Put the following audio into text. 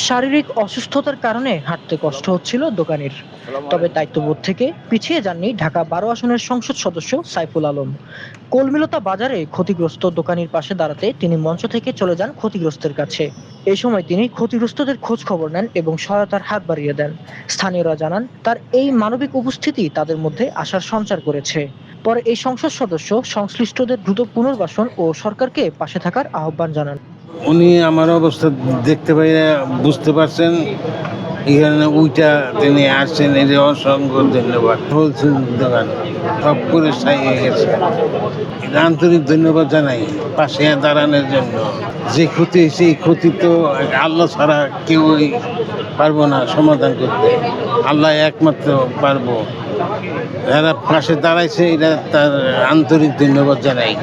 শারীরিক অসুস্থতার কারণে হাঁটতে কষ্ট হচ্ছিল দোকানির। তবে দায়িত্ববোধ থেকে পিছিয়ে যাননি ঢাকা ১২ আসনের সংসদ সদস্য সাইফুল আলম। কলমিলতা বাজারে ক্ষতিগ্রস্ত দোকানির পাশে দাঁড়াতে তিনি মঞ্চ থেকে চলে যান ক্ষতিগ্রস্তের কাছে। এই সময় তিনি ক্ষতিগ্রস্তদের খোঁজ খবর নেন এবং সহায়তার হাত বাড়িয়ে দেন। স্থানীয়রা জানান তার এই মানবিক উপস্থিতি তাদের মধ্যে আশার সঞ্চার করেছে। পরে এই সংসদ সদস্য সংশ্লিষ্টদের দ্রুত পুনর্বাসন ও সরকারকে পাশে থাকার আহ্বান জানান। উনি আমার অবস্থা দেখতে পাইয়া বুঝতে পারছেন, এখানে উইটা তিনি আসছেন, এর অসংখ্য ধন্যবাদ। হোলসেল দোকান সব করে সাইয়ে গেছে, আন্তরিক ধন্যবাদ জানাই পাশে দাঁড়ানোর জন্য। যে ক্ষতি হয়েছে এই ক্ষতি তো আল্লাহ ছাড়া কেউই পারবো না সমাধান করতে, আল্লাহ একমাত্র পারবো। যারা পাশে দাঁড়াইছে এটা তার আন্তরিক ধন্যবাদ জানাই।